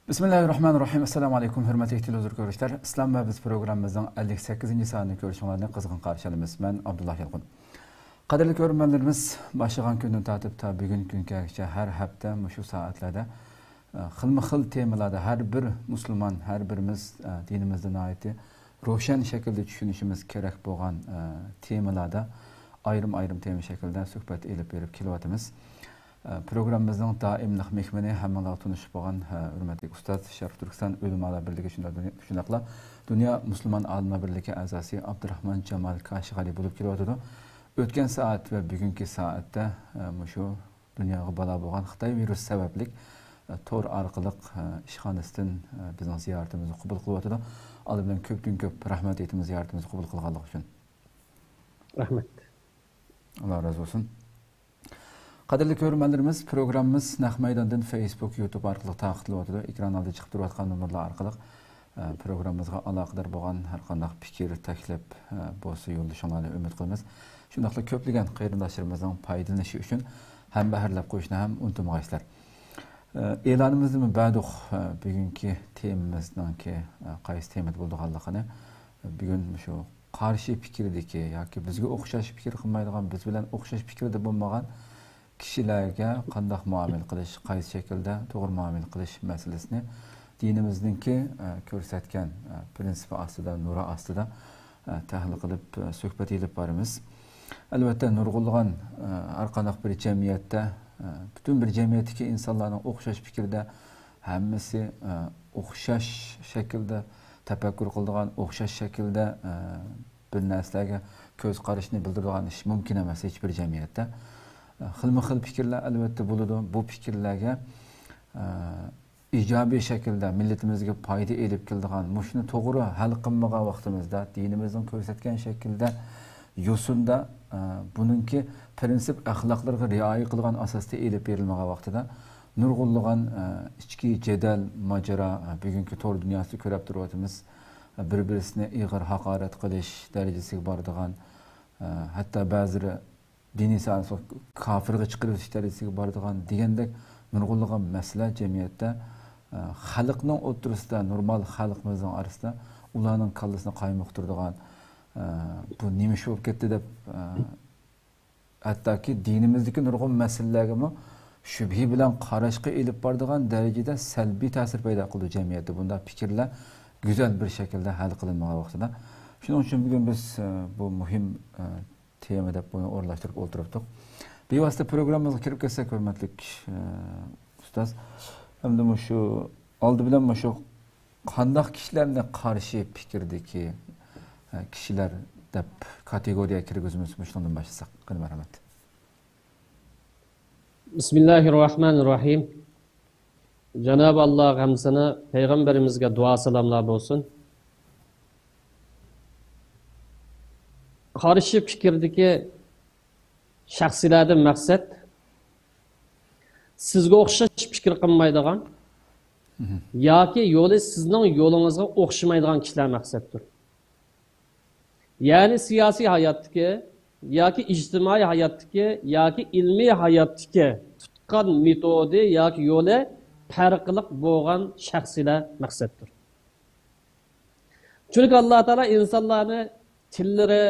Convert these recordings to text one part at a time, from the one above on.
Bismillahirrahmanirrahim. Assalamu alaikum hürmetli izleyiciler. İslam ve Biz programımızın 58. saatini görüşmelerini kızgın karşılayımız. Ben Abdullah Yalqın. Kadirli görünmenlerimiz başlayan günden tatip ta bugün günkü her hafta şu saatlerde xilma-xil temalarda her bir Müslüman, her birimiz dinimizden ait roşan şekilde düşünüşümüz gerek olan temalarda ayrım tema şekilde sohbet edip verip kilovatımız. Programımızın daimlik mehmeni hammalar tanışıp olan hürmetli Ustaz Şerif Türkistan Ulemalar Birliği şundaqla Dünya Müslüman Alimler Birliği azası Abdurrahman Cemal Kaşigali bulup kilovatıdı. Ötken saat ve bugünkü saatte şu dünyaya bala boğan Xitay virüs sebeplik tor arqılıq işxanasından bizning ziyoratimizni qabul qilyapti. Aldı bilan köp rahmat etimiz ziyoratimizni qabul qilganligi uchun. Rahmet. Allah razı olsun. Qadirli görürmenlerimiz programımız Naq Maydan'dan Facebook, YouTube arqılıq taqtilyapti. Ekran aldı chiqib turayotgan nomerlar arqılıq programımızga alaqadar bo'lgan har qanday fikir, taklif bo'lsa yo'llashinglarni umid qilamiz. Shundaqla ko'plagan qarindoshlarimizning foydalanishi uchun ham baharlab qo'yishni ham unutmaysizlar. E'lonimizni ba'duq bugungi temamizdanki qaysi temada bo'lganligini bugun shu qarshi fikrdagi yoki bizga o'xshash fikr qilmaydigan, biz bilan o'xshash fikrda bo'lmagan kishilarga qanday muomala qilish, qaysi shaklda to'g'ri muomala qilish masalasini dinimizningki ko'rsatgan prinsipi ostida, nuri ostida tahlil qilib suhbat elib boramiz. Albatta nurg'ulg'an har qanday bir jamiyatda bütün bir cemiyetdeki insanların o'xshash fikrda hammasi o'xshash shaklda tafakkur qiladigan, o'xshash shaklda bir narsaga ko'z qarashni bildiradigan ish mumkin emas hech bir jamiyatda. Xilma-xil fikrlar albatta bo'ladi. Bu fikrlarga ijobiy shaklda millatimizga foyda elib keladigan, mushuni to'g'ri hal qilmagan vaqtimizda dinimizning ko'rsatgan shaklda yo'sinda buningki prinsip axloqlarga rioya qilgan asosda elib berilmagan vaqtida nurg'unlagan ichki jadal mojaro bugungi to'g'ri dunyosida ko'rib turyapmiz. Bir-birisini ig'ir haqorat qilish darajasiga boradigan, hatto ba'zilari diniy siyosat kofirga chiqarish darajasiga boradigan degandek nurg'unlagan masala jamiyatda xalqning o'rtasida, normal xalqimizning orasida ularning kallasini qaymoqtiradigan bu nima ish bo'lib ketdi deb hattoki dinimizdagi nurg'un masalalarga shubhi bilan qarashga elib boradigan darajada salbiy ta'sir paydo qildi jamiyatda. Bunda fikrlar go'zal bir shaklda hal qilinmagan vaqtida. Shuning uchun bugun biz bu muhim tema deb buni o'rlashtirib o'tiribdik. Bevosita programmamizga kirib ketsak, hurmatli ustoz, hamda shu oldi bilan shu qanday kishilarni qarshi fikrdagi kishilar deb kategoriyaga kirgizimiz shundan başlasak. Qani marhamat. Bismillahirrahmanirrahim. Cenab-ı Allah hamsını Peygamberimizge dua selamlar olsun. Karşı fikirdeki şahsilerden maksat sizge okşaş fikir kılmaydıgan yoki yolu sizning yolunuzga o'xshamaydigan kishilar maqsaddir. Yani siyasi hayattaki, yoki ijtimoiy hayotdagi, yoki ilmiy hayotdagi tutgan metodi yoki yo'li farqli bo'lgan shaxsiylar maqsaddir. Chunki Alloh taolo insonlarni tillari,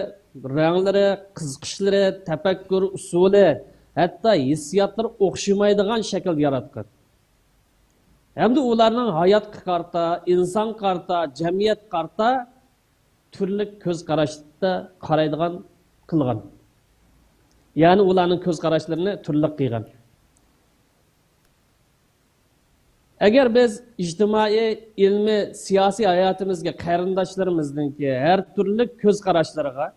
ranglari, qiziqishlari, tafakkur usuli, hatto hissiyotlari o'xshamaydigan shaklda yaratgan. Hamda ularning hayot qarta, inson qarta, jamiyat qarta turli ko'z qarashda qaraydigan qilgan. Ya'ni ularning ko'z qarashlarini turli qilgan. Agar biz ijtimoiy, ilmiy, siyosiy hayotimizga qarindoshlarimizninki har turli ko'z qarashlariga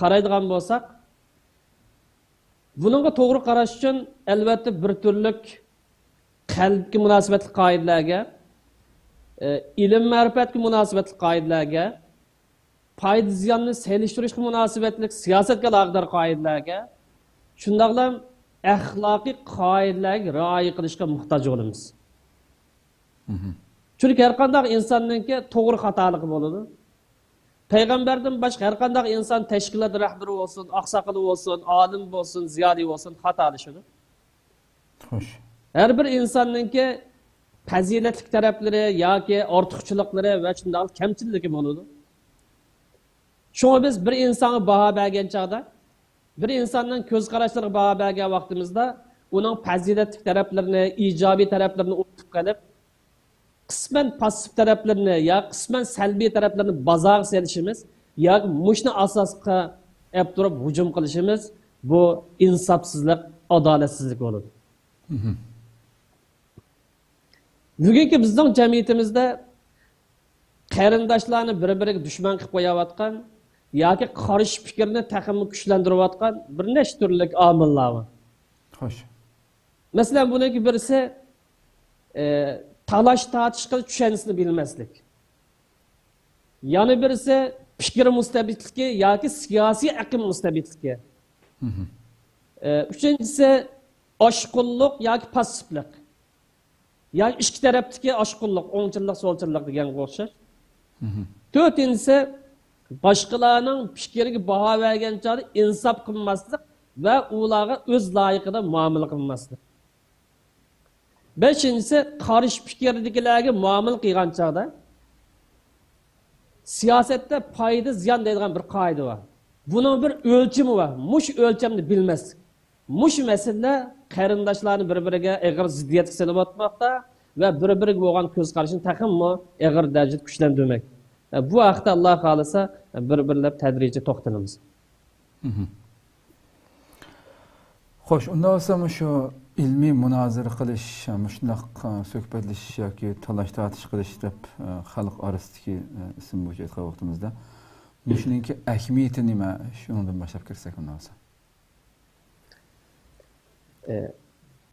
qaraydigan bo'lsak, buningga to'g'ri qarash uchun albatta bir turlik qalbga munosabatli qoidalarga, ilm ma'rifatga munosabatli qoidalarga, foyda ziyonni selishtirishga munosabatli siyosatga aloqador qoidalarga, shundaqla axloqiy qoidalarga rioya qilishga muhtoj bo'lamiz. Chunki har qanday insonninki to'g'ri xatoligi bo'ladi. Peygamberden başka her qanday inson tashkilot rahbari bo'lsin, oqsoqoli bo'lsin, olim bo'lsin, ziyoli bo'lsin, xato qilishadi. Xo'sh. Her bir insonninki faziletli tarafları yoki ortiqchiliklari va shunday kamchilligi bo'ladi. Şuna biz bir insana baho bergan chog'da, bir insonning ko'z qarashlariga baho bergan vaqtimizda, uning faziletli taraflarini, ijobiy taraflarini unutib qolib, qisman passiv taraflarini ya qisman salbiy taraflarini bozorga selishimiz yoki mushni asosga olib turib hujum qilishimiz bu insofsizlik, adolatsizlik bo'ladi. Bugungi bizning jamiyatimizda qarindoshlarni bir-biriga dushman qilib qo'yayotgan yoki qarshi fikrni taqimni kuchlantirayotgan bir nechta turli omillar bor. Xo'sh. Masalan, buniki birisi talash tortish qilib tushanisini bilmaslik. Yana birisi fikr mustabitligi yoki siyosiy aqm mustabitligi. Üçüncüsü oshqulluq yoki passivlik. Yani ikki tarafdagi oshqulluq, o'ngchillik, so'lchillik deganga o'xshash. To'rtinchisi boshqalarning fikriga baho bergan chog'da insof qilmaslik va ularga o'z loyiqida muomala qilmaslik. Beshinchisi qarshi fikrdagilarga muomala qilgan chog'da siyosatda foyda ziyon deydigan bir qoida bor. Bunun bir o'lchami var. Muş o'lchamni bilmaslik. Muş masala qarindoshlarni bir-biriga og'ir ziddiyatga solib o'tmoqda va bir-biriga bo'lgan ko'z qarashini taqimmi og'ir darajada kuchlantirmak. Bu haqda Alloh xolisa bir-birlab tadrijiy to'xtalamiz. Xo'sh, unda bo'lsa shu ilmiy munozara qilish, shunday suhbatlashish yoki talash tortish qilish deb xalq orasidagi ism bo'yicha aytgan vaqtimizda shuningki ahamiyati nima? Shundan boshlab kirsak unda bo'lsa.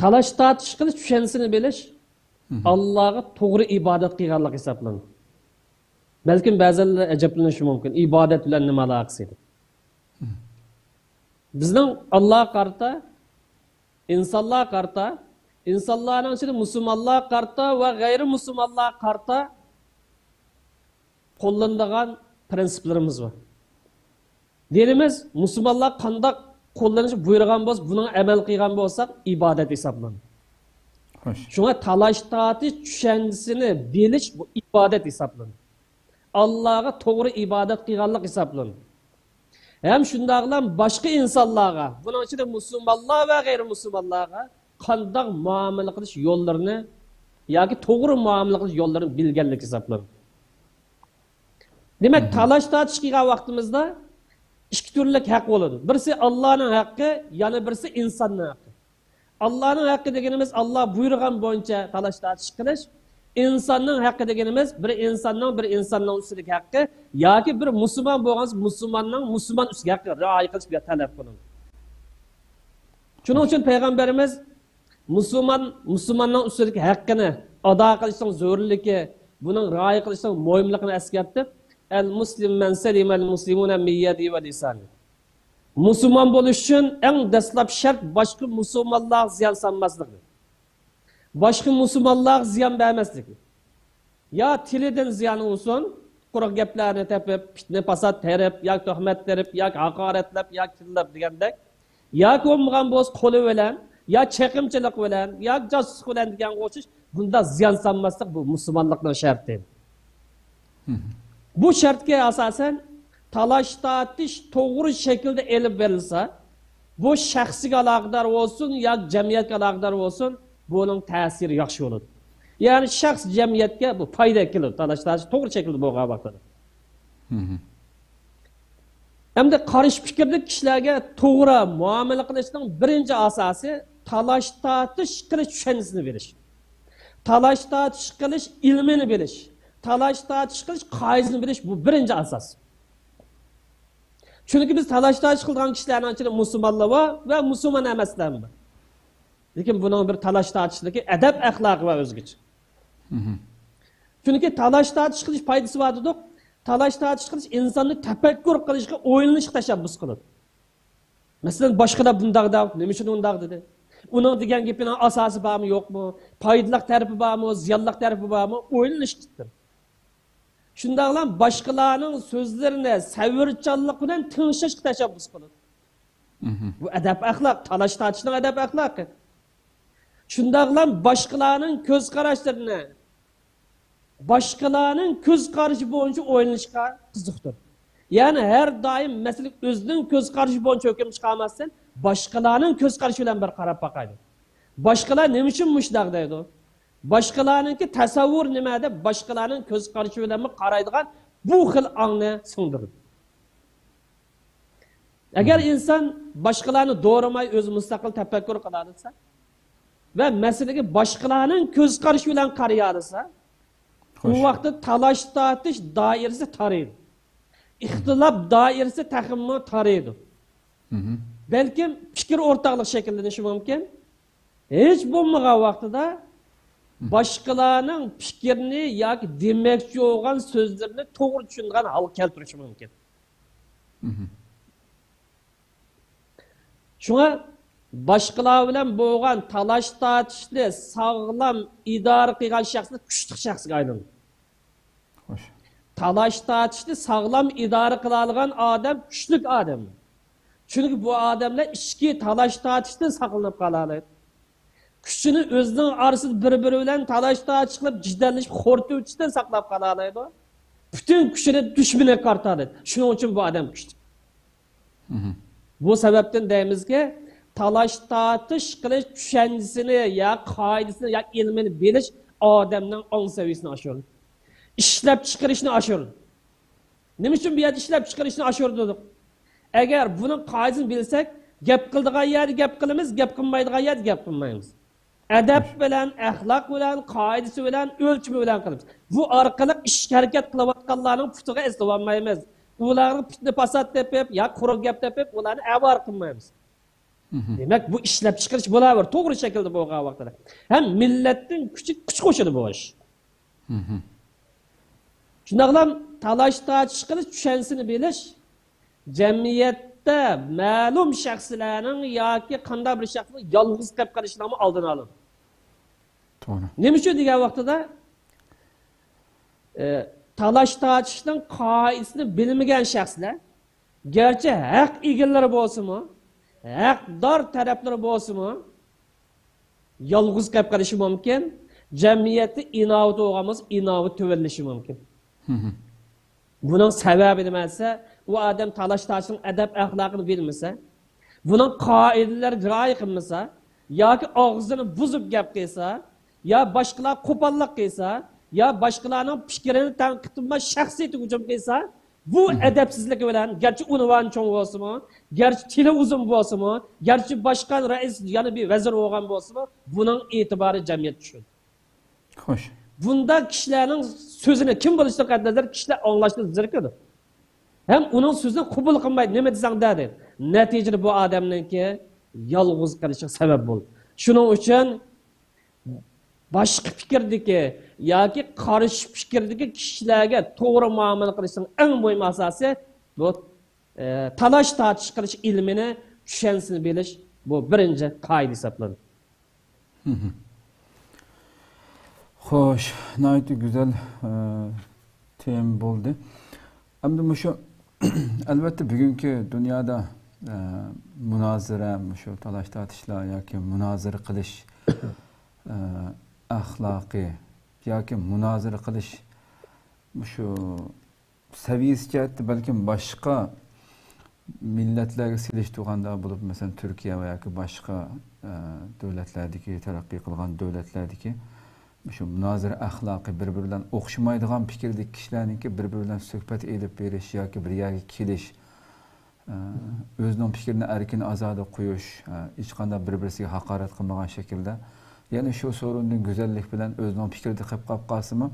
Talash tortish qilish tushansini bilish Allohga to'g'ri ibodat qilganlik hisoblanadi. Balkim ba'zanlar ajablanishi mumkin. Ibodat bilan nima aloqasi edi? Bizning Alloh qarta, insonlar qarta, insonlarning ichida musulmonlar qarta va g'ayri musulmonlar qarta qo'llanadigan prinsiplarimiz var. Dinimiz musulmonlar qanday qo'llanishi buyurgan bo'lsa, buning amal qilgan bo'lsak, ibodat hisoblanadi. Shunga talash tortish tushanchisini bilish bu ibodat hisoblanadi. Allohga to'g'ri ibodat qilganlik hisoblanadi. Hem shundaqlam boshqa insonlarga, buning ichida musulmonlar va g'ayri musulmonlarga qanday muomala qilish yo'llarini yoki to'g'ri muomala qilish yo'llarini bilganlik hisoblanadi. Demek talash tortish qilgan vaqtimizda ikki turli haq bo'ladi. Birisi Allohning haqqi, yana birisi insonning haqqi. Allohning haqqi deganimiz Alloh buyurgan bo'yicha talash tortish qilish, insonning haqqi deganimiz bir insonning ustidagi haqqi yoki bir musulmon bo'lgansiz musulmonning musulmon ustiga haqqi rioya qilishga talab qilindi. Shuning uchun payg'ambarimiz musulmonning ustidagi haqqini ado qilishning zo'rligi, buning rioya qilishning muhimligini eskartib, el-muslim men selima el-muslimuna min yadi ve lisani. Musulmon bo'lish uchun eng dastlab shart boshqa musulmonlar ziyon solmasligi. Boshqa musulmonlar ziyon bermasligi. Ya tilidan ziyon olsun, quruq gaplarni tepib, fitna fasod terib, yoki tuhmat terib, yoki haqoratlab, yoki killab degandek, yoki bo'lmagan bo'lsa qo'li bilan, ya chaqimchilik bilan, yoki josuslik bilan degan o'xshash, bunda ziyon solmaslik bu musulmonlikning sharti. Bu şartga asosan talash tortish to'g'ri shaklda elib berilsa, bu shaxsiy aloqador bo'lsin yoki jamiyatga aloqador bo'lsin, buning ta'siri yaxshi bo'ladi. Ya'ni shaxs jamiyatga bu foyda keladi, talash tortish to'g'ri shaklda bo'lgan vaqtida. Hamda qarshi fikrli kishilarga to'g'ri muomala qilishning birinchi asosi talash tortish qilish tushanchisini bilish. Talash tortish qilish ilmini bilish. Talash tortish qilish qoidasini bilish bu birinchi asos. Chunki biz talash tortish qilgan kishilarning ichida musulmonlar bor va musulmon emaslar bor. Lekin buning bir talash tortishdagi adab axloqi va o'zgacha. Chunki talash tortish qilish foydasi bor dedik. Talash tortish qilish insonni tafakkur qilishga, o'ylanishga tashabbus qiladi. Masalan, boshqalar bundaq dedi, nima uchun undaq dedi? Uning degan gapining asosi bormi, yo'qmi? Foydali tarafi bormi, ziyonli tarafi bormi? O'ylanishdir. Shundaqlam boshqalarning so'zlarini savirchanlik bilan tinglashga tashabbus qiladi. Bu adab axloq, talash tortishning adab axloqi. Şundaqlan başqalarının göz qarashlarını, başqalarının göz qaraşı boyunca oynashqa qiziqdir. Yani her daim mesela özünün göz qaraşı boyunca hüküm çıkamazsın, başqalarının göz qaraşı bilan bir qarab baqaydı. Başqalar nima uchun mushdaq deydi? Başqalarınki tasavvur nimada, başqalarının göz qaraşı bilan qaraydigan bu xil аңны singdirdi. Agar inson başqalarını doğramay öz mustaqil tafakkur qiladisa ve meseleге başqalarının göz qaraşı bilan qarayadisa, bu vaqtda talash tortish doirasi taraydi. İxtilaf dairesi taxminni taraydi. Belkim fikir o'rtaqlik shakllanishi mumkin. Hech bo'lmagan vaqtida başqalarının fikrini yoki demoqchi bo'lgan so'zlarni to'g'ri tushungan hol keltirishi mumkin. Shunga başqalar bilan bo'lgan talash tortishni sog'lom idora qilgan shaxsni kuchli shaxsga aylandi. Xo'sh. Talash tortishni sog'lom idora qila olgan odam kuchli odam. Chunki bu odamlar ichki talash tortishdan saqlanib qoladi. Kuchini o'zining orasida bir-biri bilan talash tortish qilib, jiddallashib, xo'rtuvchidan saqlab qoladi. Butun kuchini dushmanga qartadi. Shuning uchun bu odam kuchli. Bu sababdan deymizki, talash tortish qilish tushanchisini ya qoidasini ya ilmini bilish odamning ong saviyasini oshiradi. İşlep chiqarishni oshirdi. Nima uchun bu yerda ishlab chiqarishni oshirdi? Agar bunun qoidasini bilsak, gap qildigan yerda gap qilamiz, gap qilmaydigan yerda gap qilmaymiz. Adab bilan, axloq bilan, qoidasi bilan, o'lchimi bilan qilamiz. Bu orqali ish harakat qilayotganlarning putiga eslab olmaymiz. Ularning putni fasod deb, ya quruq gap deb, ularni avar qilmaymiz. Demak, bu ishlab chiqarish bo'laver, to'g'ri shaklda bo'lgan vaqtda. Ham millatning kuch qo'shadi bu ish. Şundaqlam talash tortish qilish tushansini bilish jamiyatda ma'lum shaxslarning yoki qanday bir shaxsning yolg'iz qolib qolishining oldini oladi. To'g'ri. Nima uchun degan vaqtida talash tortishning qoidasini bilmagan shaxslar garchi haq egalari bo'lsa-mu, haqdor taraflari bo'lsa-mu, yolg'iz qolib qolishi mumkin. Jamiyatda inovat bo'lganmiz, inovat tuvalishi mumkin. Bunun sebebi demezse, o adam talaş tortishning adab ahlakını bilmese, bunun kaideleri rioya qilmasa, yoki og'zini buzib gap qilsa, ya boshqalar qo'pollik qilsa, ya boshqalarning fikrini tanqid qilmas shaxsiyatiga hujum qilsa, bu adabsizlik bilan garchi unvon cho'ng bo'lsa-mu, garchi tili uzun bo'lsa-mu, garchi boshqa rais yana bir vazir bo'lgan bo'lsa-mu, buning e'tibori jamiyat tushadi. Xo'sh. Bunda kişilerin sözünü kim buluştu kadar kişiler anlaştı zırkıdır. Hem onun sözünü kabul kılmaydı. Ne mi desen dedi. Neticede bu adamın ki yalğız kalışa sebep bul. Şunun için başka fikirdeki ya ki karşı fikirdeki kişilerge doğru muamele kılışın en mühim asası bu talaş tartış kılış ilmini düşensini biliş. Bu birinci kaydı hesaplanır. Xo'sh, nayt güzel tem bo'ldi. Endi şu albatta bugungi dunyoda munozara, shu talash tortishlar yoki munozara qilish axloqiy yoki munozara qilish shu saviyasiga balkim boshqa millatlarga selishtirganda bo'lib, masalan Turkiya va yoki boshqa davlatlardagi taraqqiy qilgan davlatlardagi şu munozara axloqi bir-biri bilan o'xshamaydigan fikrdagi kishilarningki bir-biri bilan suhbat elib berish yoki bir yerga kelish, o'zining fikrini erkin ozoda qo'yish, hech qanday bir-birisiga haqorat qilmagan shaklda, ya'ni shu so'rinning go'zallik bilan o'zining fikrida qilib qolsimi,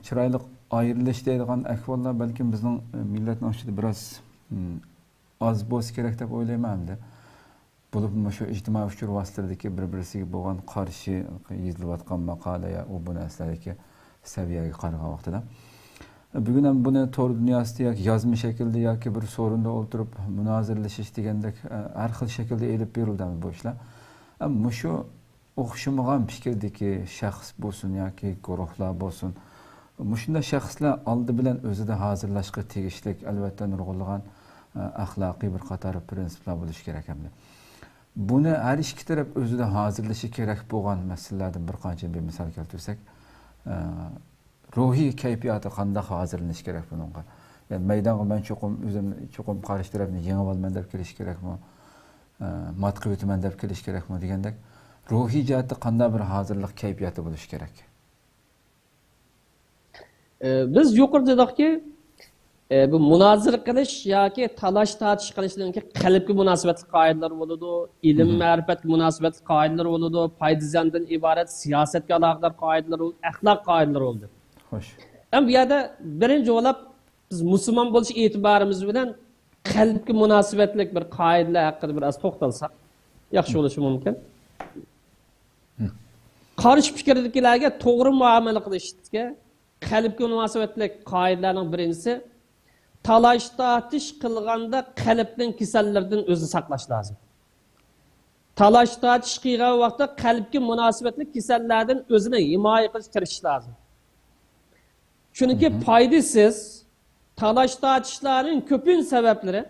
chiroyli ayrilish deydigan ahvollar balkim bizning millatning ichida biroz oz bo'lsa kerak deb o'ylayman-da. Bo'lib shu ijtimoiy uchur vositalardagi bir-birisiga bo'lgan qarshi yozilayotgan maqola ya u bu narsalarga saviyaga qaragan vaqtida bugun ham buni to'g'ri dunyosida yoki yozma shaklda yoki bir so'rinda o'tirib munozirlashish degandek har xil shaklda elib berildi bu ishlar. Ammo shu o'xshamagan fikrdagi shaxs bo'lsin yoki guruhlar bo'lsin, shunday shaxslar oldi bilan o'zida hozirlashga tegishli albatta nurg'unlagan axloqiy bir qator prinsiplar bo'lishi kerak hamda. Buni her iki taraf özüde hazırlaşı gerek bo'lgan masalalardan bir qancha bir misal keltirsak, ruhiy kayfiyati qanday hazırlanish kerak bunga? Yani maydonga men cho'qim qarshi tarafni yengib olman deb kelish kerakmi? Matqi o'taman deb kelish kerakmi degandek, ruhiy jihatda qanday bir hazırlık kayfiyati bo'lishi kerak? Biz yuqorida dedikki, bu munozara qilish yoki talash tortish qilishlarga qalbga munosabatli qoidalar bo'ladi, ilm ma'rifatga munosabatli qoidalar bo'ladi, foydazandan iborat siyosatga aloqador qoidalar, axloq qoidalar bo'ladi. Xo'sh. Ham bu yerda birinchi o'ylab biz musulmon bo'lish e'tiborimiz bilan qalbga munosabatli bir qoidalar haqida biroz to'xtalsak, yaxshi bo'lishi mumkin. Qarshi fikrdagilarga to'g'ri muomala qilishga qalbga munosabatli qoidalarning birinchisi talash tortish qilganda qalbning kasallardan o'zini saqlash lozim. Talash tortish qilgan vaqtda qalbga munosabatli kasallardan o'zini himoya qilish tirish lozim. Chunki foydasiz talash tortishlarning ko'pin sabablari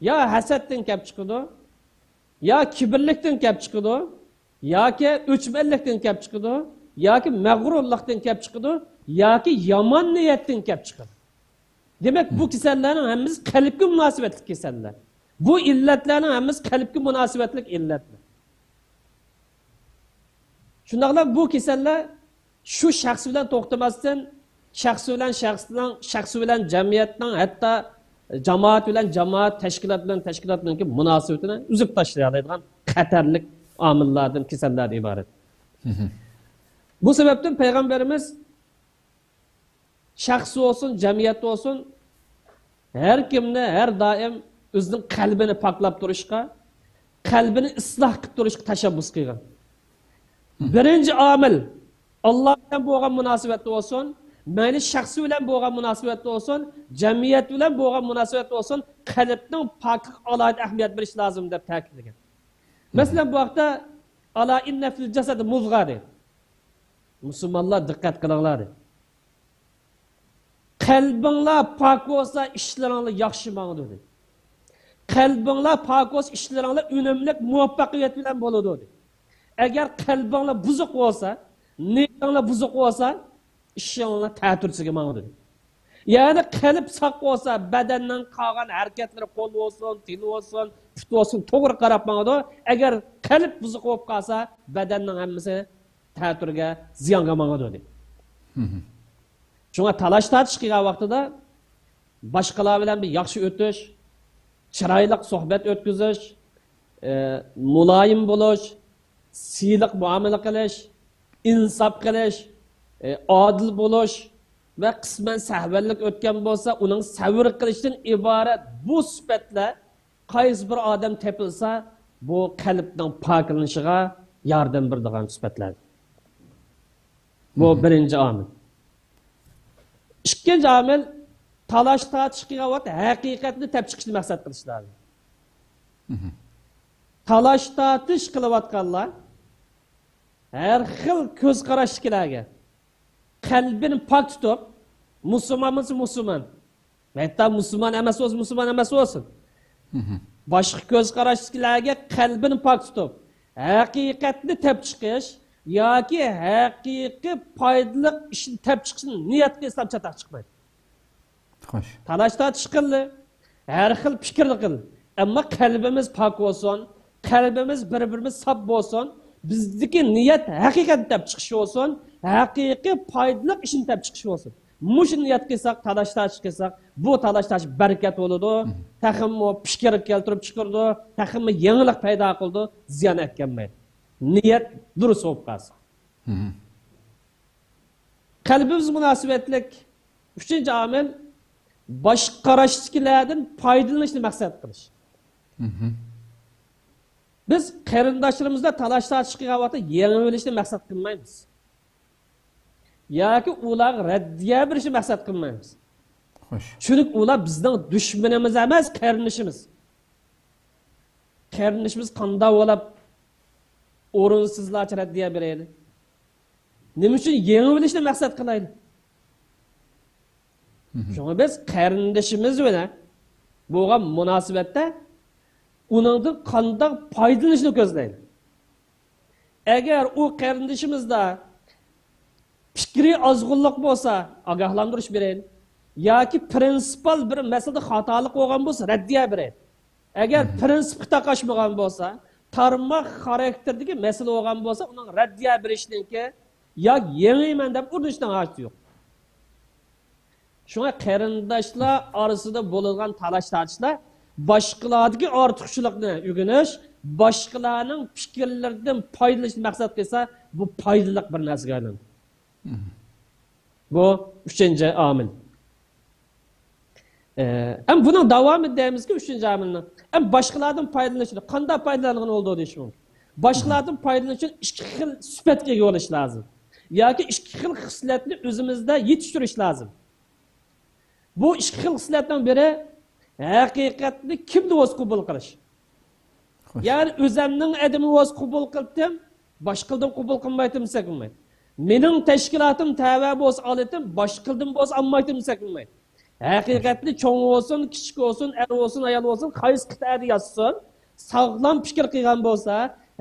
ya hasaddan kelib chiqadi, ya kibrlikdan kelib chiqadi, yoki o'chmanlikdan kelib chiqadi, yoki mag'rurlikdan kelib chiqadi, yoki yomon niyatdan kelib chiqadi. Demek bu kasallarning hammasi qalbga munosabatli kasallar. Bu illatlarning hammasi qalbga munosabatli illatlar. Shundaqla bu kasallar shu shaxs bilan to'xtamasdan shaxs bilan jamiyatning, hatto jamoat bilan jamoat, tashkilot bilan tashkilotning munosabatini uzib tashlaydigan xatarlik omillardan kasallar iborat. Bu sebepten Peygamberimiz şahsı olsun, cemiyet olsun her kimne her daim özünün kalbini paklap duruşka, kalbini ıslah kıp duruşka teşebbüs kıygan. Birinci amil Allah'tan boğan münasebetli olsun, meni şahsı bilen boğan münasebetli olsun, cemiyet bilen boğan münasebetli olsun, kalbinin paklık alayet ahmiyet veriş lazım der takip. Mesela bu vakta ala inne fil cesedi muzgari. Müslümanlar dikkat kılınlar. Kalbinla pak olsa işlerinle yaxşı mağdur. Kalbinla pak olsa işlerinle önemli muvaffakiyet bilen boludu. Eğer kalbinla buzuk olsa, niyetinle buzuk olsa, işlerinle tətirçigi mağdur. Yani kalp sak olsa, bedenden kalan hareketleri kol olsun, dil olsun, püt olsun, doğru qarab mağdur. Eğer kalp buzuk olup kalsa, bedenin hemmisi tətirge ziyanga mağdur. Şuna talaş tartış qilgan vaqtida boshqalar bilan bir yaxshi o'tish, chiroyli suhbat o'tkazish, muloyim bo'lish, siyliq muomala qilish, insof qilish, odil bo'lish va qisman sahvallik o'tgan bo'lsa, uning sabr qilishdan iborat bu sifatlar qaysi bir odam tepilsa, bu qalbning poklanishiga yordam beradigan sifatlar. Bu birinchi omil. İkinci amel talaş tortish qilgan vaqt haqiqatni tep chiqishni maqsad qilish lozim. Talash tortish qilayotganlar har xil ko'z qarashlarga qalbini pok tutib, musulmon, hatta musulmon emas olsun. Boshqa ko'z qarashlarga qalbini pok tutib, haqiqatni tep chiqish yoki haqiqiy foydali ishni tep chiqishni niyat qilsa chataq chiqmaydi. Xo'sh. Talash tortish qildi, har xil fikr qildi. Ammo qalbimiz pok bo'lsin, qalbimiz bir-birimiz saf bo'lsin, bizdagi niyat haqiqat tep chiqish bo'lsin, haqiqiy foydali ishni tep chiqish bo'lsin. Mush niyat qilsak, talash tortish qilsak, bu talash tortish barakat bo'ladi, taximmi fikr keltirib chiqirdi, taximmi yangilik paydo qildi, ziyon etganmaydi. Niyet durust olup kalsın. Kalbimiz münasebetlik. Üçüncü amel başka qarashlardan foydalanishni maqsad qilish. Biz qarindoshlarimizni talash tortish qilgan vaqtda yengib olishni maqsad qilmaymiz. Yoki ular raddiya berishni maqsad qilmaymiz. Xo'sh. Chunki ular bizning dushmanimiz emas, qarindoshimiz. Qarindoshimiz qanday bo'lib o'rinsizlarcha raddiya beraydi. Nima uchun yengib olishni maqsad qilaydi? Shunga biz qarindoshimiz bilan bo'lgan munosabatda onundan qanday foydalanishni ko'zlaydi. Agar u qarindishimizda fikri ozg'unlik bo'lsa, ogohlantirish beraylik. Yoki prinsipal bir masalada xatolik bo'lgan bo'lsa, raddiya beraylik. Agar prinsipga taqashmagan bo'lsa, tarmoq xarakterdagi masala bo'lgan bo'lsa, uning raddiya berishningki yo'q yengiyman deb urinishdan hojati yo'q. Shunga qarindoshlar orasida bo'lgan talash-tortishlar boshqalardagi ortiqchilikni o'rganish, boshqalarning fikrlaridan foydalanish maqsad qilsa, bu foydali bir narsaga aylanadi. Bu 3-chi omil. Hem bunun devam edeceğimiz ki 3-cü amilini. Hem başkalardan faydalanışını, qanday faydalanğan olduğu deyiş mümkün. Başkalardan faydalanışın iki xil süpetke yo'lish lazım. Yoki iki xil xislatni o'zimizda yetiştirish lazım. Bu iki xil xislatdan biri haqiqatni kimni o'z qabul qilish. Yani o'zimning adimi o'z qabul qildim, boshqalardan qabul qilmaydim desa qilmaydi. Mening tashkilotim tava bo'lsa olatim, boshqalardan bo'lsa olmaydim desa qilmaydi. Haqiqatni cho'ng olsun, kichik olsun, er olsun, ayol olsun, qaysi qit'ada yozsin, sog'lom fikr qilgan bo'lsa,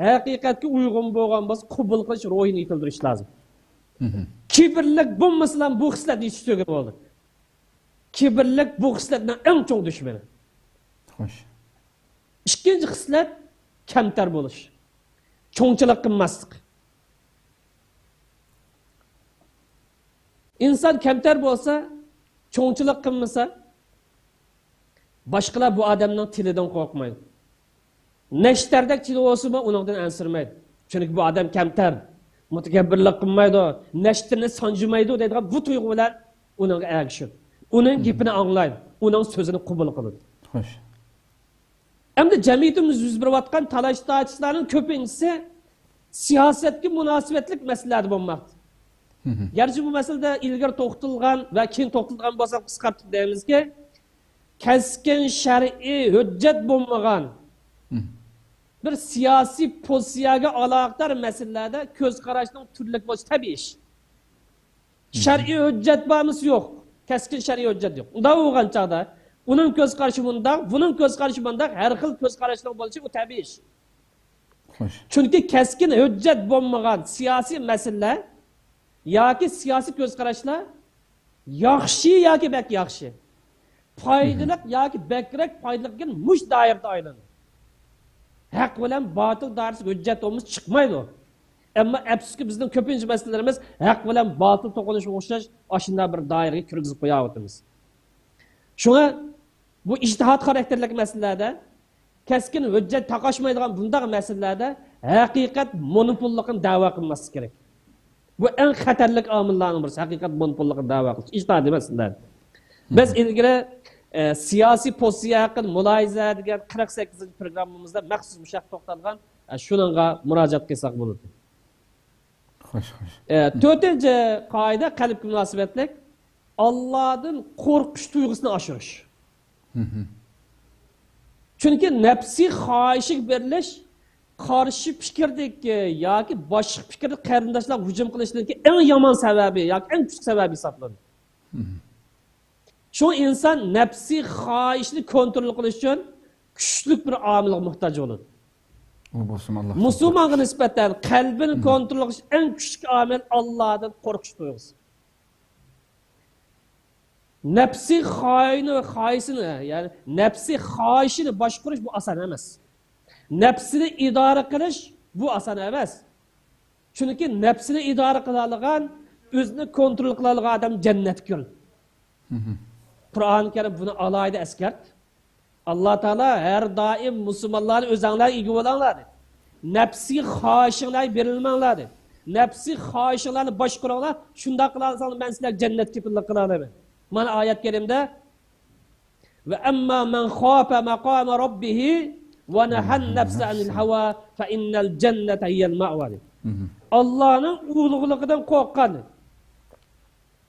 haqiqatga uyg'un bo'lgan bo'lsa, qabul qilish ruhini yetildirish lozim. Kibrlik bo'lmasa bu xislatni yetishtirgan bo'ldi. Kibrlik bu xislatning eng cho'ng dushmani. Xo'sh. Ikkinchi xislat kamtar bo'lish. Cho'ngchilik qilmaslik. İnsan kamtar bo'lsa, çoğunçılık kılmasa, başkalar bu adamın tilinden korkmaydı. Neşterdek tili olsun mu, onundan ensirmeydi. Çünkü bu adam kemter, mutekebbirlik kılmaydı, neşterini sancımaydı dediği bu duygular onun erişir. Onun gipini anlaydı, onun sözünü kabul kılır. Hoş. Hem de cemiyetimiz yüz bir vatkan talaş-tortishlarning köpüncüsü siyasetki münasebetlik meseleleri bulmaktır. Gerçi bu meselede ilgari to'xtalgan va keyin to'xtalgan bo'lsak qisqartib deymizki, keskin shar'iy hujjat bo'lmagan bir siyosiy pozitsiyaga aloqador masalalarda ko'z qarashning turli bo'lishi tabiiy ish. Shar'iy hujjat bormisi yo'q, keskin shar'iy hujjat yo'q. Unda bo'lgan chaqda uning ko'z qarashi bundoq, buning ko'z qarashi bundoq, har xil ko'z qarashlar bo'lishi u tabiiy ish. Chunki keskin hujjat bo'lmagan siyosiy masalalar yoki siyosiy ko'z qarashlar yaxshi yoki bak yaxshi, foydali yoki bakrak foydali degan mush doirada aylanadi. Haq bilan botil doirasida hujjat olmaz chiqmaydi. Ammo afsuski bizning ko'pincha masalalarimiz haq bilan botil to'qnashuvga o'xshash ashunda bir doiraga kirgizib qo'yapmiz. Shunga bu ijtihod xarakterli masalalarda keskin hujjat taqashmaydigan bunday masalalarda haqiqat monopollikni da'vo qilmaslik kerak. Bu en xatarlik omillarning birisi, haqiqat monopollikni da'vo qilish. İjtihod emaslar. Biz ilgari siyosiy pozitsiya haqida mulohaza degan 48-programmamizda maxsus mushaq to'xtalgan, shuningga murojaat qilsak bo'ladi. Xo'sh, xo'sh. 4-chi qoida qalbga munosabatlik Allohdan qo'rqish tuyg'usini oshirish. Chunki nafsiy xohishga berilish qarshi fikirdagi yoki boshqa fikrni qarindoshlar hujum qilishniki eng yomon sababi yoki eng kuchli sababi hisoblanadi. Şu insan nafsiy xohishni kontrol qilish uchun kuchli bir omilga muhtoj bo'ladi. Musulmonga nisbatan qalbini kontrol qilish eng kuchli omil Allohdan qo'rqish tuyg'usi. Nafsiy xohishini, yani nafsiy xohishini boshqarish bu oson emas. Nefsini idare qilish bu oson emas. Chunki nefsini idare qila olgan, o'zini kontrol qila olgan odam jannatga yo'l. Qur'on Karim buni alayda eskert. Alloh taolo har doim musulmonlarni o'zinglar ega bo'linglar. Nafsiy xohishinglarga berilmanglar dedi. Nafsiy xohishinglarni boshqaringlar, shunda qilasangiz men sizlarga jannatga yo'l qila olaman. Mana oyat karimda va amma man khafa maqama rabbih ve nahan nefse anil hava fe innel cennete hiyel ma'va. Allah'ın uluğluğundan korkan,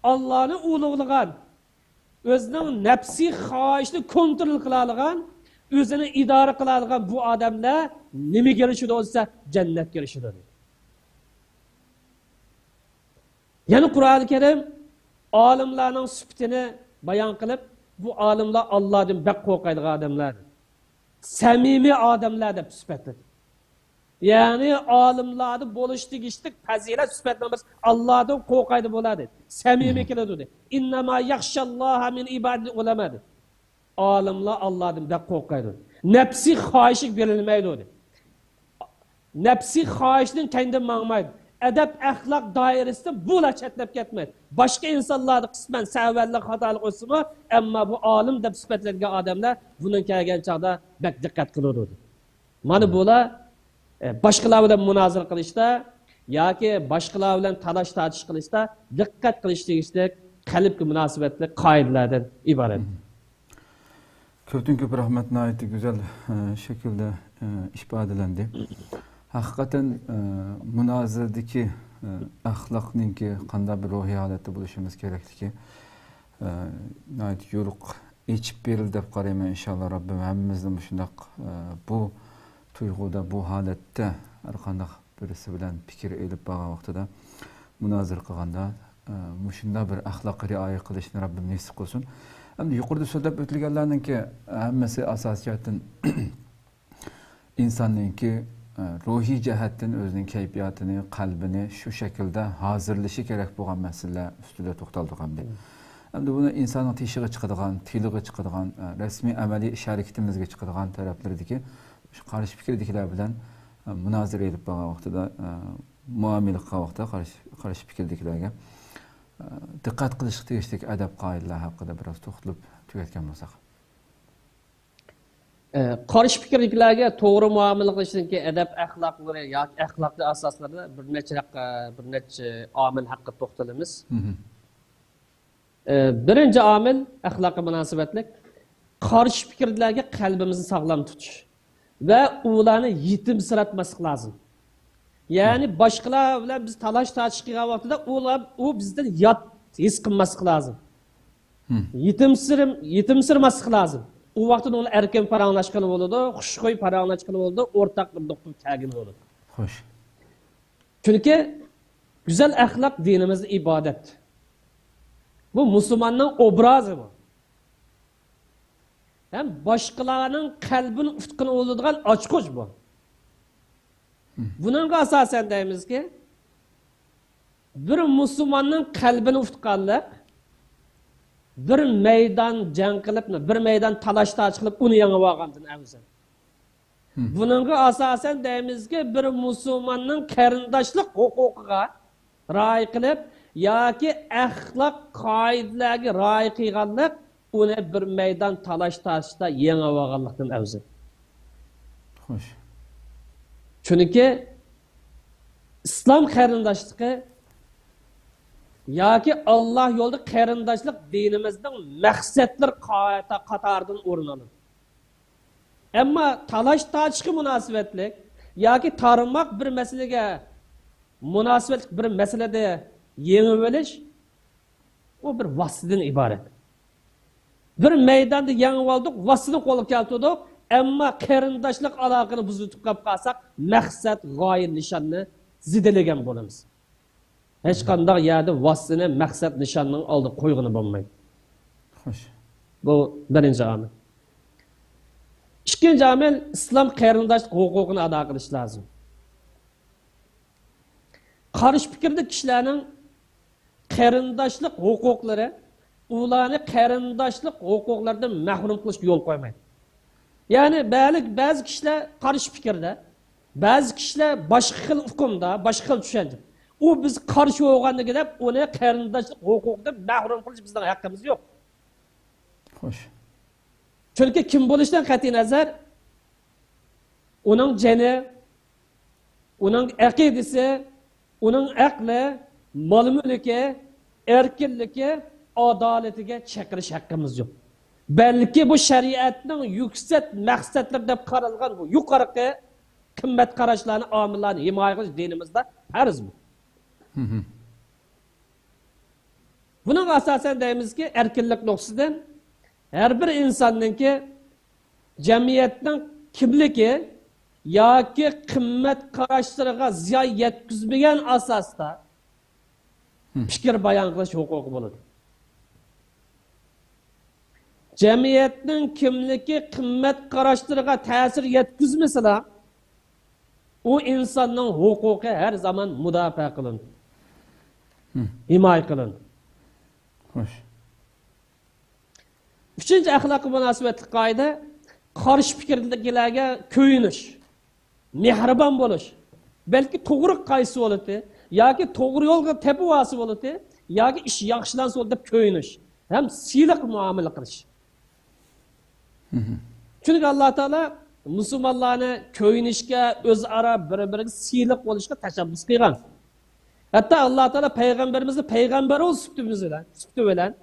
Allah'ın uluğluğundan, özünün nefsi xahişini kontrol kılalıgan, özünü idare kılalıgan bu adamla nemi gelişi de olsa cennet gelişi de. Yani Kur'an-ı Kerim alimlerin sübtini bayan kılıp, bu alimler Allah'ın bek korkaydığı adamlar. samimiy odamlar deb sifatladi. Ya'ni olimlarni bo'lishlik ishlik fazilat sifatlamas Allohdan qo'rqaydi bo'ladi. Samimiy keladi dedi. Innama yaxshalloha min ibadil ulama dedi. Olimlar Allohdan da qo'rqaydi. Nafsi xohishlik berilmaydi dedi. Nafsi xohishning kendinden mağmaydı. Edep, ahlak dairesinde bula çetlep ketmedi. Başka insanlarda kısmen sevvellik, hatalık olsun mu? Ama bu alim de sıfatlarga adamlar bunun kelgen çağda bek dikkat kılıyordu. Mana bula başkalar bilen münazır kılışta yoki başkalar bilen talaş tartış kılışta dikkat kılışta işte kalpki münasebetli kaidelerden ibaret. Köpten köp rahmet naiti güzel şekilde ifadelendi. Hakikaten münazırdaki ahlakninki qanday bir ruhiy holatda bo'lishimiz kerakligi nayt yo'liq echib berildi deb qarayman inshaalloh Rabbim hammamizni shundoq bu tuyg'uda bu holatda har qanday birisi bilan fikr elib borgan vaqtida munozir qilganda shunday bir axloqqa rioya qilishni Rabbim nasib qilsin. Endi yuqorida so'zlab o'tilganlarninki hammasi asosiyatdan insonninki ruhiy jihatdan o'zining kayfiyatini, qalbini shu shaklda hozirlashi kerak bo'lgan masalalar ustida to'xtaldik hamda. Endi buni insonning teshig'i chiqadigan, tiliga chiqadigan, rasmiy amaliy ish harakatimizga chiqadigan taraflaridagi shu qarshi fikrdagilar bilan munozara edib bo'lgan vaqtida muomala qilgan vaqtda qarshi fikrdagilarga diqqat qilish tegishli adab qoidalar haqida biroz to'xtalib tugatgan bo'lsak. Qarşı fikirliklarga to'g'ri muomala qilishninki adab axloqlari yoki axloqli asoslarida bir necha omil haqida to'xtalamiz. Birinchi omil axloqiy munosabatlik qarshi fikrlarga qalbimizni sog'lom tutish va ularni yetimsiratmaslik lozim. Ya'ni boshqalar bilan biz talash tortish qilgan vaqtida u bizdan yot his qilmaslik lozim. Yetimsirmaslik lozim. O vaqtda onu erken paranlaşkan oldu, xushxo'y paranlaşkan oldu, ortak bir doktor tagin oldu. Xo'sh. Çünkü güzel ahlak dinimizde ibadet. Bu Müslümanın obrazı bu. Hem başkalarının kalbini ufkunu olduğundan açkoç bu. Bunun asasen deyimiz ki bir Müslümanın kalbini ufkanlık bir meydan jang qilib, bir meydan talash tortish qilib uni yengib olgandan afzal. Buningga asosan deymizki, bir musulmonning qarindoshlik huquqiga rioya qilib yoki axloq qoidalariga rioya qilganlik uni bir meydan talash tortishda yengib olganlikdan afzal. Xo'sh. Chunki islom qarindoshligi yoki Allah yo'lida qarindoshlik dinimizning maqsadlar qatoridan o'rin oladi. Ammo talash tortishga munosabatlik yoki tarmoq bir masalaga munosabatlik bir masalada yengib olish o bir vositadan iborat. Bir maydonda yengib oldik, vositani qo'lga keltirdik, ammo qarindoshlik aloqani buzib qolsak, maqsad, g'oya, nishonni zidalagan bo'lamiz. Hech qanday yerda vositani maqsad nishonning oldi qo'yg'ini bo'lmaydi. Xo'sh. Bu birinchi omil. Ikkinchi omil islom qarindoshlik huquqini ado qilish lozim. Qarshi fikrda kishilarning qarindoshlik huquqlari ularni qarindoshlik huquqlaridan mahrum qilishga yo'l qo'ymaydi. Ya'ni ba'zi kishilar qarshi fikrda, ba'zi kishilar boshqa xil hukmda, boshqa xil tushuncha. O biz qarshi bo'lganligi deb uni qarindoshlik huquqidan mahrum qilish bizning haqqimiz yo'q. Xo'sh. Chunki kim bo'lishidan qat'iy nazar uning jani, uning aqidasi, uning aqli, mol-mulki, erkinligi, adolatiga chaqirish haqqimiz yo'q. Balki bu shariatning yuksak maqsadlar deb qaralgan bu yuqorqi qimmat qarashlarni, omillarni himoya qilish dinimizda farz bu. Bunun asasen deyimiz ki erkinlik nuqsidan her bir insonninki jamiyatning kimligi yoki qimmat qarashlariga ziyon yetkazmagan asosda fikr bayon qilish huquqi bo'ladi. Cemiyetning kimligi qimmat qarashlariga ta'sir yetkazmasa, o insonning huquqi her zaman mudofaa qilindi. Himoya qilindi. Xo'sh. Üçüncü ahlakı münasebetli qoida qarshi fikrdagilarga ko'yinish, mehribon bo'lish. Balki to'g'ri qaysi bo'ladi, yoki to'g'ri yo'lga tepuvasi bo'ladi, yoki ish yaxshilansa deb ko'yinish, ham siyliq muomala qilish. Chunki Alloh taolo musulmonlarni ko'yinishga, o'zaro bir-biriga siyliq bo'lishga tashabbus qilgan. Hatto Alloh taolo payg'ambarimizni payg'ambar sifati bilan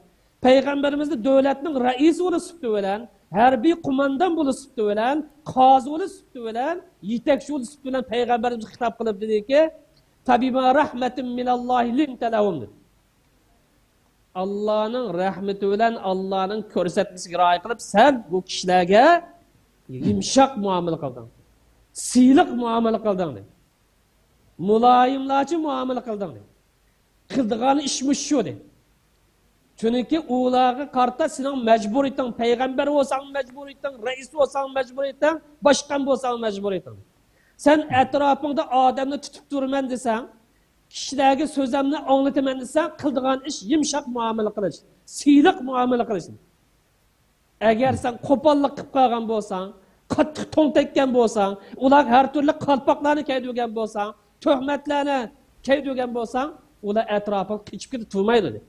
Peygamberimizni devletinin reisi olu sıftı bilen, harbiy kumandan bulu sıftı bilen, qazi olu sıftı bilen, yetekçi olu sıftı bilen Peygamberimiz hitap kılıp dedi ki, "Tabima rahmetin minallahi linte lahum" dedi. Allah'ın rahmeti bilen, Allah'ın körsetmesiga rioya kılıp, sen bu kişilerge yumshaq muamele kıldın. Siyliq muamele kıldın dedi. Mulayimlaçı muamele kıldın dedi. Kıldığın işmiş şu dedi. Çünkü uğulağı karta senin mecbur ettin, peygamber olsan mecbur ettin, reis olsan mecbur ettin, başkan olsan mecbur ettin. Sen etrafında adamını tutup durman desen, kişilerge sözlemini anlataman desen, kıldığın iş yumshaq muamele kılış, siyliq muamele kılış. Eğer sen kopallık kıp kalgan bolsan, qattiq to'ng tekkan bolsan, ular her türlü qalpoqlarni kiydirgan bolsan, töhmetlarni kiydirgan bolsan, ular etrafını qichib ketib turmaydi.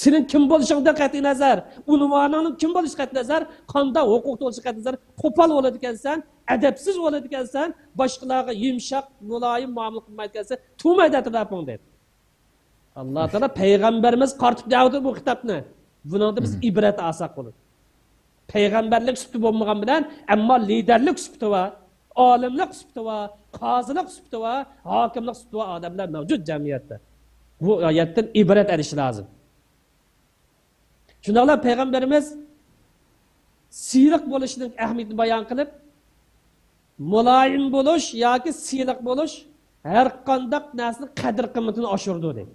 Senin kim bo'lishingda qat'iy nazar, unvoning kim bo'lishi qat'iy nazar, qanday huquq bo'lishi qat'iy nazar, qo'pol bo'ladi ekansan, adabsiz bo'ladi ekansan, boshqalarga yumshoq, muloyim muomala qilmaydi ekansan, turmaydi atrofing dedi. Alloh taolo payg'ambarimiz qartib davdi bu kitobni. Buningda biz ibrat olsak bo'ladi. Payg'ambarlik sifati bo'lmagan bilan, ammo liderlik sifati va olimlik sifati va qozilik sifati va hokimlik sifati va odamlar mavjud jamiyatda. Bu oyatdan ibrat olish lozim. Şunlarla Peygamberimiz siyliq bo'lishning ahamiyatini bayon qilib, muloyim bo'lish yoki siyliq bo'lish har qanday narsaning qadr qimmatini oshirdi dedi.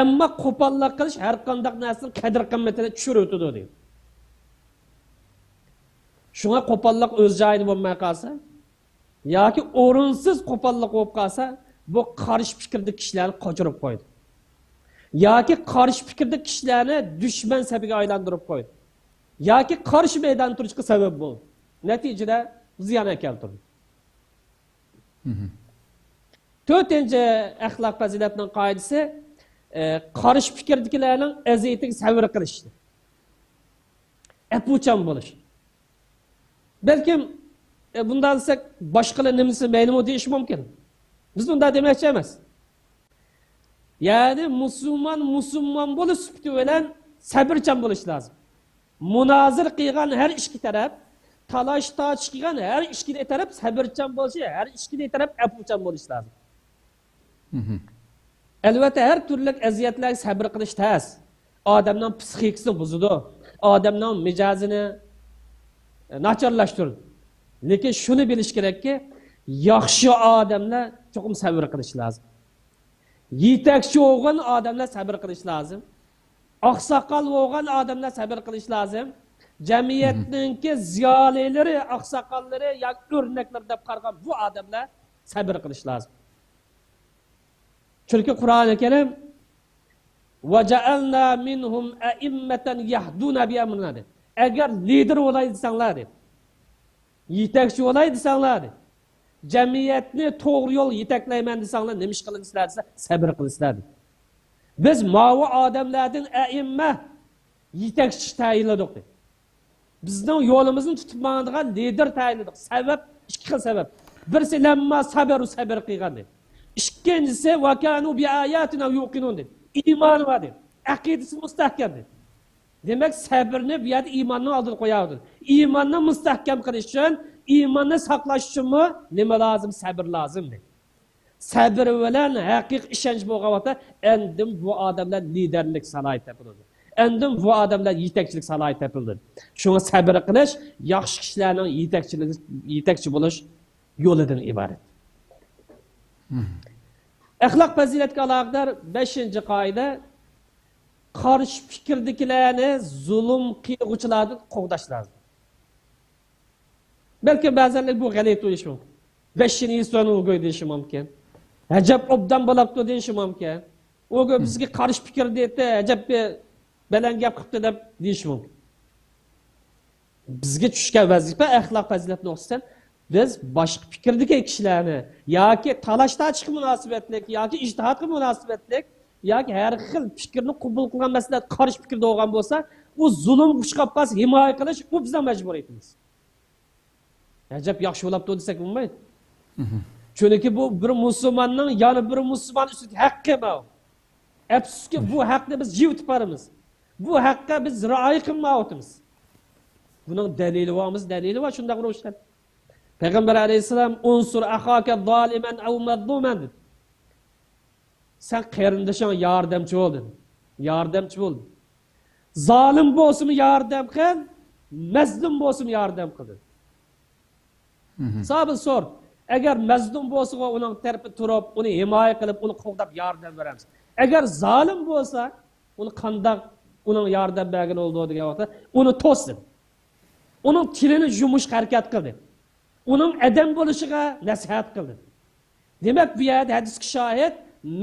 Ammo qo'pollik qilish har qanday narsaning qadr qimmatini tushirdi dedi. Shunga qo'pollik o'z joyida bo'lmay qolsa, yoki o'rinsiz qo'pollik bo'lib qolsa, bu qarshi fikrli kishilarni qochirib qo'ydi. Yoki qarshi fikrli kishilarni dushman safiga aylantirib qo'ydi. Yoki qarshi maydon turishga sabab bo'ldi. Natijada ziyon keltirdi. To'rtinchi axloq fazilatining qoidasi qarshi fikrdagilarning aziyatiga sabr qilishdir. Apuchan bo'lish. Balkim bundan desak boshqalar nimasi maylimi deyish mumkin. Biz bunday demoqchi emas. Yani Müslüman bo'lish sifati bilan sabrchan bo'lish lozim. Munozir qilgan har ikki taraf, talash tortish qilgan har ikki taraf sabrchan bo'lishi, har ikki taraf apuchan bo'lish lozim. Albatta har turli aziyatlarga sabr qilish tez. Odamning psixikasini buzadi, odamning mijozini nacharlashtiradi. Lekin shuni bilish kerakki, yaxshi odamlar cho'qim sabr qilish lozim. Yetakchi bo'lgan odamlar sabr qilish lozim. Oqsoqol bo'lgan odamlar sabr qilish lozim. Jamiyatningki ziyolilari, oqsoqollari yoki o'rnaklar deb qargan bu odamlar sabr qilish lozim. Chunki Qur'oni Karim va ja'alna minhum a'immatan yahduna bi amrina dedi. Agar lider bo'lay desanglar dedi. Yetakchi bo'lay desanglar dedi. Jamiyatni to'g'ri yo'l yetaklayman desanglar nima ish qilasizlar desa sabr qilasizlar. Biz mavi odamlardan a'imma yetakchi tayinladik dedi. Bizning yo'limizni tutib boradigan lider tayinladik. Sabab ikki xil sabab. Birisi lamma sabr qilgan dedi. İkincisi va kanu bi ayatina yuqinun dedi. İman var dedi. Aqidasi mustahkam dedi. Demek sabrni bu yerda imanning oldiga qo'yadi. İmanni mustahkam qilish uchun, imanni saqlash uchunmi nima lozim? Sabr lozim dedi. Sabr bilan haqiqiy ishonch bo'lgan vaqtda endim bu odamlar liderlik salohiyati topiladi. Endim bu odamlar yetakchilik salohiyati topiladi. Shunga sabr qilish yaxshi kishilarning yetakchi bo'lish yo'lidan iborat. Ahlak faziletga aloqador 5-qoida qarshi fikrdagilarni zulm qiluvchilardan qo'g'dash lozim. Balki ba'zanlar bu g'alati bo'lishi mumkin. 5-ni sonu o'g'oy deyishi mumkin. Ajab obdan bo'libdi deyishi mumkin. O'g'oy bizga qarshi fikr deydi, ajab bilan gap qilibdi deb deyish mumkin. Bizga tushgan vazifa axloq fazilatni o'xsatan biz boshqa fikrdagi kishilarni yoki talash-tashqi munosabatlik yoki ijtihodga munosabatlik yoki har xil fikrni qabul qilgan masalan qarshi fikrda bo'lgan bo'lsa, u zulm chiqib qolsa himoya qilish bu bizning majburiyatimiz. Ajab yaxshi bo'libdi desak bo'lmaydi. Chunki bu bir musulmonning yana bir musulmon ustiga haqqi bor. Afsuski bu haqqni biz yutib boramiz. Bu haqqa biz rioya qilmayapmiz. Bunun dalili var şunda kuruşlar. Peygamber aleyhisselam unsur ahaka zalimen ev mazlumen dedi. Sen kardeşine yardımcı oldun. Yardımcı oldun. Zalim bolsun yardım kıl, mazlum bolsun yardım kıl. Sabır sor. Eğer mazlum bolsa onun tarafı turup, onu himoya kılıp, onu qo'llab yardım veremiz. Eğer zalim bolsa, onu qanday onun yardım bergan olduğu degan vaqtda onu to'ssin. Onun tilini yumuş harakat qildi. Onun adam bo'lishiga nasihat qildi. Demak, bu yerda hadisga shohid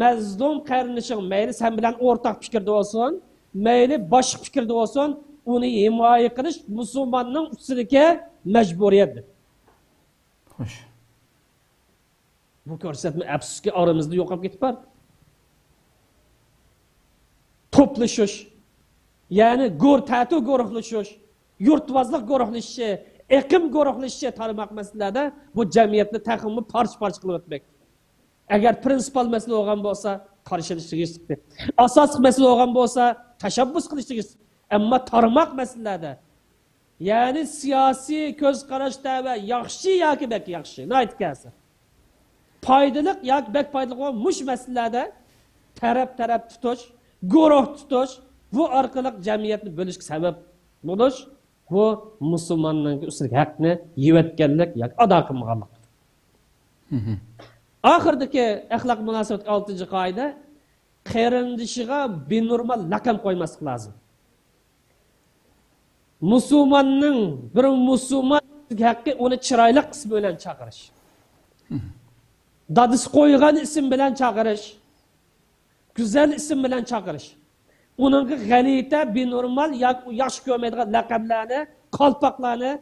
mazlum qarindishing mayli sen bilan o'rtaq fikrda bo'lsin, mayli boshqa fikrda bo'lsin, uni himoya qilish musulmonning ustidagi majburiyatdir. Xo'sh. Bu ko'rsatma afsuski oramizda yo'qolib ketib bor. Toplashish, ya'ni go'r-tatu guruhlashish, yurtvozlik guruhlashishi, eqim guruhlashishi tarmoq masalalarda bu jamiyatni taqimni parcha-parcha qilib o'tmoqda. Agar prinsipal masala bo'lgan bo'lsa, qarshilashlik kerak. Asosiy masala bo'lgan bo'lsa, tashabbus qilishlik kerak. Ammo tarmoq masalalarda, ya'ni siyosiy ko'z qarashda va yaxshi yoki bak yaxshi, aytgansa. Foydali yoki bak foydali bo'lgan mush masalalarda taraf tutish, guruh tutish, bu orqali jamiyatni bo'lishga sabab bo'lish, bu musulmonning ustiga haqni yevatganlik yoki ado qilmaganlik. Oxirdagi axloq munosabat 6-qoida qarindishiga benormal laqam qo'ymaslik lozim. Musulmonning bir musulmon haqqi uni chiroyli ism bilan chaqirish. Dadisi qo'ygan ism bilan chaqirish. Güzel isim bilan chaqirish. Uningga g'alita, benormal yoki yaxshi ko'rmaydigan laqablarni, qalpoqlarni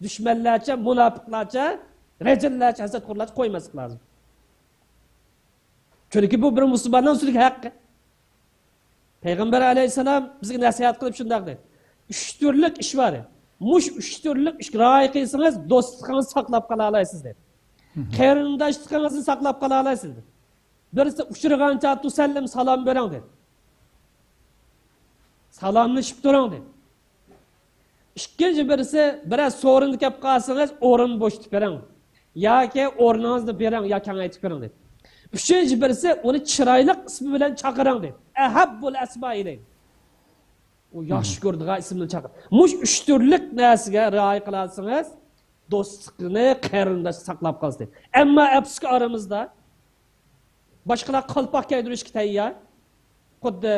dushmanlarcha, munofiqlarcha, rajillarcha, hasadxo'rlarcha qo'ymaslik lozim. Chunki bu bir musulmonning ustiga haqqi. Payg'ambar alayhisalom bizga nasihat qilib shunday dedi. 3 turlik ish bor. Mush 3 turlik ish rioya qilsangiz do'stligingizni saqlab qola olasiz dedi. Qarindoshligingizni saqlab qola olasiz dedi. Birisi uchirgancha tusallim salom bering dedi. Salomlashib turing dedi. Ikkinchi birisi biroz so'rinni kelib qolsangiz o'rin bo'shatib bering. Yoki o'rningizni bering yoki kengaytib bering dedi. Üçüncü birisi onu chiroyli ismi bilan chaqiring dedi. Ahabbul asma'i dedi. O yaxshi ko'rdigan ismini chaqir. Mush 3 turlik narsaga rioya qilasangiz, do'stlikni, qarindosh saqlab qolasiz dedi. Ammo afsuski aramizda boshqalar qalpoq kiydirishga tayyor. Xuddi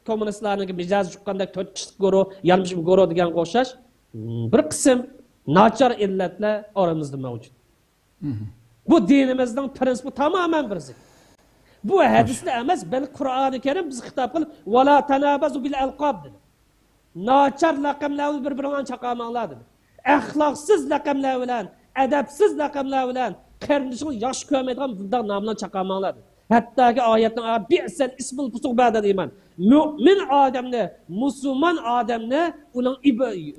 kommunistlarning mijoz chiqqanda 4 kishilik guruh, yarmish guruh degan qo'shash bir qism nachar illatlar aramizda mavjud. Bu dinimizning prinsipi tamamen birisi. Bu hadisda emas, balki Qur'oni Karim biz xitob qilib, "Va la tanabazu bil alqab" dedi. Nachar laqamlarni bir-biridan chaqamanglar dedi. Axloqsiz laqamlar bilan, adabsiz laqamlar bilan qarindishni yaxshi ko'rmaydigan bunday nomlar chaqamanglar dedi. Hattoki oyatning bi'sal ismul fusuq ba'da deyman. Mu'min odamni, musulmon odamni uning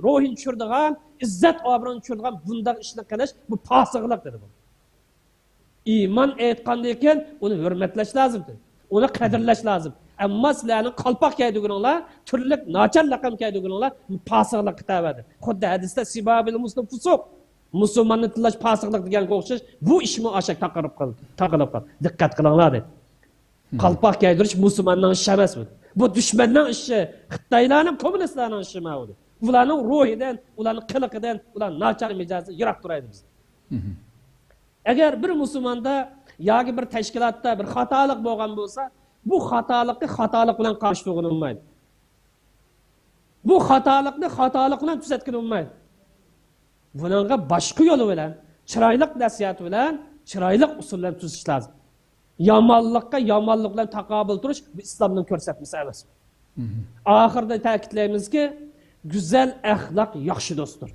ruhin tushirdigan, izzat obro'ni tushirdigan bunday ishni qilish bu fosiqlik dedi bu. İman aytgandan keyin uni hurmatlash lozim. Uni qadrlash lozim. Ammo sizlarning qalpoq kiydiganinglar, turli nachar laqam kiydiganinglar fosiqlik qiladi. Xuddi hadisda sibabil muslim fusuq. Musulmonni tillash fosiqlik deganga o'xshash, bu ishmi ashak taqirib qildi. Diqqat qilinglar dedi. Qalpoq kiydirish musulmonning ishi emas bu. Bu dushmanning ishi, Xitoylarning, kommunistlarning ishi mavjud. Ularning ruhidan, ularning qiliqidan, ular nachar mijozi yiroq turadi biz. Eğer bir Müslümanda yoki bir tashkilotda bir xatolik bo'lgan bo'lsa, bu xatolikni xatolik bilan qarshi turilmaydi. Bu hatalık bilan tuzatgan olmaydi. Bununla başka yolu bilan, chiroyli nasihat bilan, chiroyli usul bilan tuzish lozim. Yomonlikqa yomonlik bilan taqobil turish bu islomning ko'rsatmasi emas. Oxirida ta'kidlaymizki, go'zal axloq yaxshi do'stdir.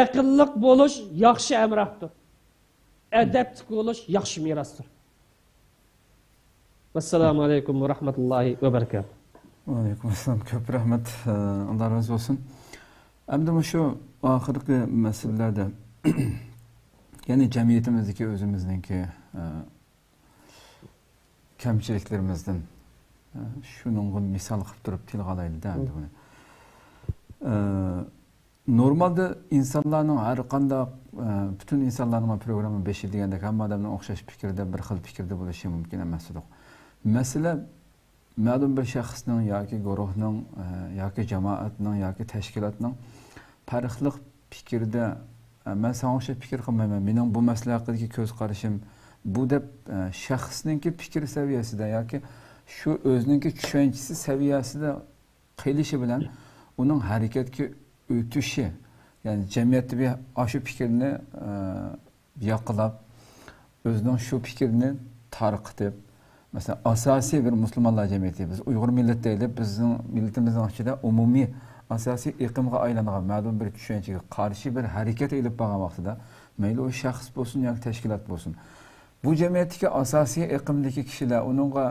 Aqlliq bo'lish yaxshi amrohdir. Adabli bo'lish yaxshi merosdir. Assalomu alaykum va rahmatullohi va barakatuh. Va alaykum assalom. Ko'p rahmat. Alloh razı olsun. Endi şu oxirgi masalalarda ya'ni jamiyatimizdagi o'zimizningki kamchiliklerimizdan shuningga misol qilib turib tilga olaylik-da endi buni. Normalde insanlarning har qanday bütün insanlarning programı 5 yil deganda hamma odamning o'xshash fikrda, bir xil fikrda bo'lishi mumkin emas edi. Masala ma'lum bir shaxsning yoki guruhning yoki jamoatning yoki tashkilotning farqli fikrda men sana o'xshash fikr qilmayman. Mening bu masala haqidagi ko'z qarashim bu deb shaxsningki fikr saviyasida yoki shu o'zininki tushunchasi saviyasida qilishi bilan uning harakatga o'tishi, yani jamiyatda bir shu fikrni yoqilab o'zining shu fikrini tarqitib, mesela asosiy bir musulmonlar jamiyati, biz Uyg'ur millati deylik, bizning millatimizning ichida umumiy asosiy iqlimga aylangan ma'lum bir tushunchaga qarshi bir harakat elib borgan vaqtida, mayli o shaxs bo'lsin yoki tashkilot bo'lsin, bu jamiyatdagi asosiy iqlimdagi kishilar uningga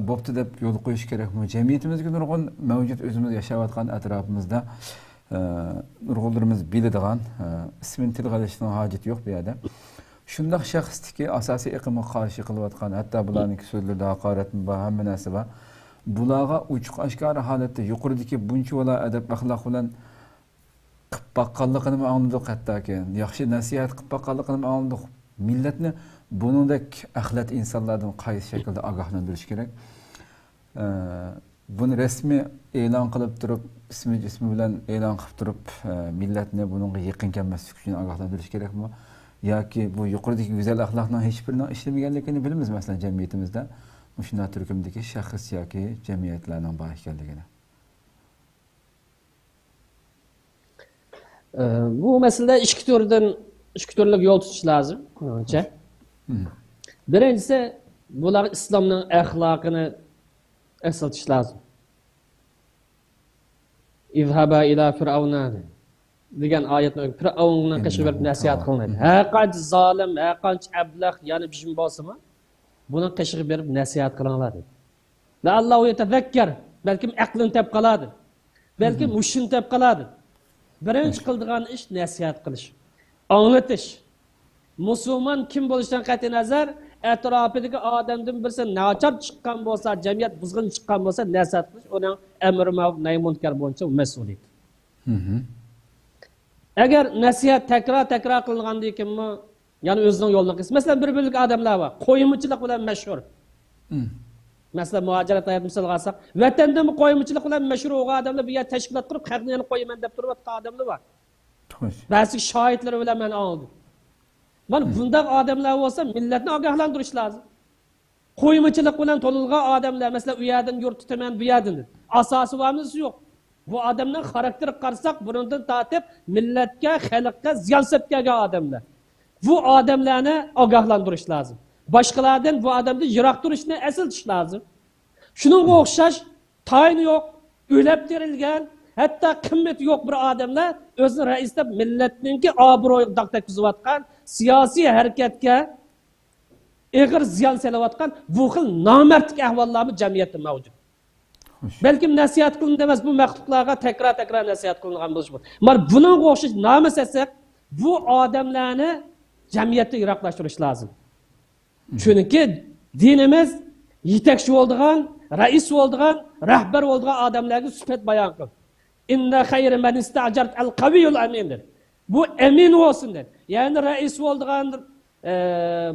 bo'pti deb yo'l qo'yish kerakmi? Jamiyatimizga nurg'un mavjud o'zimiz yashayotgan atrofimizda nurg'unlarimiz biladigan ismini tilga olishning hojati yo'q bu yerda. Shundoq shaxsdagi asosiy iqlimga qarshi qilayotgan, hatto bularning so'zlarida haqorat va hamma narsa bor. Bularga ochiq oshkora holatda yuqoridagi buncha vola adab axloq bilan qilib baqqanligini anladik, hattoki yaxshi nasihat qilib baqqanligini anladik. Millatni buningdek axlat insonlardan qaysi shaklda ogohlantirish kerak. Buni rasmiy e'lon qilib turib, ismi bilan e'lon qilib turib, millatni buningga yaqin kelmaslik uchun ogohlantirish kerakmi? Yoki bu yuqoridagi go'zal axloqning hech birining ishlamaganligini bilamiz, masalan jamiyatimizda shunday turkumdagi shaxs yoki jamiyatlarning bor ekanligini. Bu masalada ikki turlik yo'l tutish lozim, menimcha. Birinchisi, bular islomning axloqini eslatish lozim. İzhaba ila fir'auna degan oyatni Fir'avnga qishib berib nasihat qilinadi. Har qancha zolim, har qancha ablah, ya'ni bijim bo'lsa-mi, buni qishib berib nasihat qilinglar dedi. La Allohu yatazakkar, balkim aqlini tap qoladi. Balkim mushin tap qoladi. Birinchi qiladigan ish nasihat qilish, anglatish. Musulmon kim bo'lishidan qat'iy nazar, atrofidagi odamdan birisi nachar chiqqan bo'lsa, jamiyat buzg'un chiqqan bo'lsa, nasihat qilish uning amri ma'ruf nahy munkar bo'yicha mas'uliyat. Agar nasihat takror qilingandan keyin, ya'ni o'zining yo'lini qilsa, masalan bir birlik odamlar bor, qo'yimchilik bilan mashhur. Masalan muhojirat hayot misol olsak, vatanda qo'yimchilik bilan mashhur bo'lgan odamlar bu yer tashkilot qurib, xalqni yana qo'yaman deb turibotgan odamlar bor. Ba'zi shohidlar bilan men oldim. Mana bunday odamlar bo'lsa, millatni ogohlantirish lozim. Qo'yimchilik bilan to'lilgan odamlar, masalan, u yerdan yurt tutaman, bu yerdan. Asosi bormi yo'q. Bu odamning xarakteri qarasak, bundan tortib millatga, xalqqa ziyon sepgan odamlar. Bu odamlarni ogohlantirish lozim. Boshqalardan bu odamni yiroq turishni asiltish lozim. Shuningga o'xshash tayini yo'q, o'lab terilgan, hatto qimmati yo'q bir odamlar o'zini rais deb millatningki obro'yiga dog' tekkizayotgan, siyosiy harakatga ig'ir ziyon solayotgan bu xil nomardlik ahvollarmi jamiyatda mavjud. Balkim nasihat qilindi emas, bu maqtuqlarga takror nasihat qilingan bo'lishi mumkin. Mana buningga o'xshash namus etsak, bu odamlarni jamiyatda yiroqlashtirish lozim. Chunki dinimiz yetakchi bo'lgan, rais bo'lgan, rahbar bo'lgan odamlarga sifat bayon qildi. Inna khayra man ista'jart al-qawiyul amin. Bu emin olsun dedi. Yani rais bo'lgan,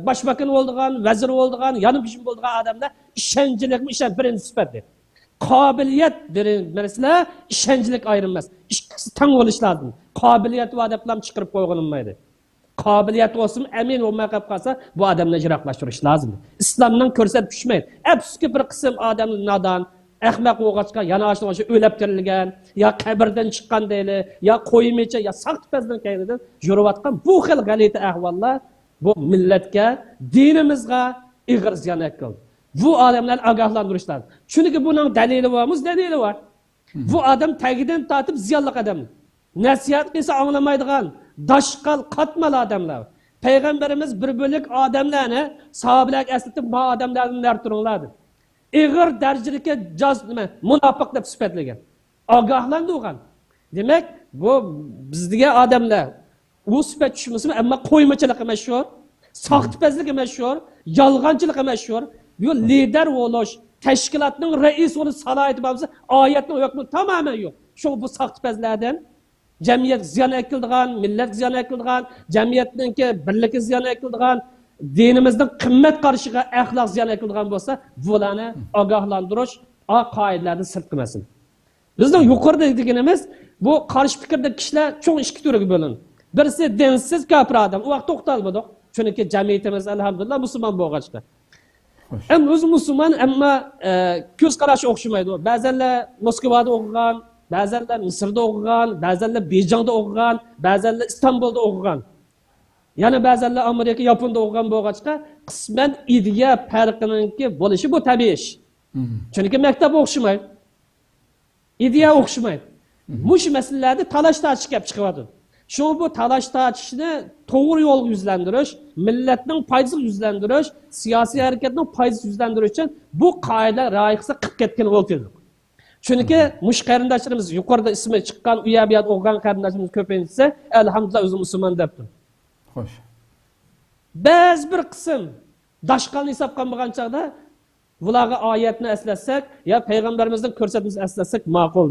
başbakan bo'lgan, vazir bo'lgan, yanı bishim bo'lgan odamlar ishonchlikmi, birinchi sifat dedi. Qobiliyat mesela ishonchlik ayrilmas. İkisi tang bo'lish lozim. Qobiliyat va adablar chiqarib qo'yilmaydi. Qobiliyat olsun, emin olmay qolib qolsa, bu odamni yiroqlashtirish lozim. İslamdan ko'rsatib tushmaydi. Afsuski bir qism odamlar nodon, ahmoq o'g'achqa yana o'sha o'lab tirilgan, yo qabrdan chiqqan deyli, yo qo'ymecha, yo saqtpazdan kaynidan yurayotgan bu xil g'alati ahvollar bu millatga, dinimizga ig'ir ziyon qildi. Bu odamlar ogohlantirishlar. Chunki buning dalili var. Bu adam tagidan tortib ziyonli odam. Nasihat qilsa anglamaydigan, daşqal, qatmal odamlar. Peygamberimiz bir bölük adamlarni sahabelerge eslatib, bu adamlarni ner turinglar. Ig'ir darajadagi munofiq deb sifatlagan. Ogohlantirgan. Demak, bu bizga odamlar u sifat tushmasmi, ammo qo'ymachilik mashhur, soxtipazlik mashhur, yolg'onchilik mashhur. Bu lider bo'lish, tashkilotning rais bo'lish salohiyati bo'lsa, oyatning hukmi tamamen yo'q. Shu bu soxtipazlardan jamiyat ziyon qildigan, millat ziyon qildigan, jamiyatningki birligi ziyon qildigan, dinimizning qimmat qarishiga axloq ziyon qildigan bo'lsa, bularni ogohlantirish, qoidalarni sirt qilmasin. Bizning yuqorida deganimiz bu qarshi fikrda kishilar cho'ng ikki turga bo'linadi. Birisi dinsiz kafir odam, u vaqt to'xtalmadik. Chunki jamiyatimiz alhamdulillah musulmon bo'lg'achqa. O'zi musulmon, ammo ko'z qarashi o'xshamaydi. Ba'zanlar Moskvada o'qigan, ba'zanlar Misrda o'qigan, ba'zanlar Bejingda o'qigan, ba'zanlar Istanbulda o'qigan. Yana ba'zanlar Amerika, Yaponda o'qigan bo'lg'achqa, qisman ideya farqininki bo'lishi bu tabiiy ish. Chunki maktab o'xshamaydi. İdeya o'xshamaydi. Mush masalalarda talash-tartishga kelib chiqadi. Shu bu talash-tartishni to'g'ri yo'lga yuzlantirish, millatning foydasiga yuzlantirish, siyosiy harakatning foydasiga yuzlantirish uchun bu qoida rioya qilib ketgan bo'ldi. Chunki mush qarindoshlarimiz yuqorida ismi chiqqan, u yerda o'qigan qarindoshlarimiz ko'paysa, alhamdulillah o'zi musulmon debdi. Xo'sh. Biz bir qism dashqalni hisob qilmagan chaqda bularga oyatni eslatsak, ya payg'ambarimizning ko'rsatmasini eslatsak ma'qul.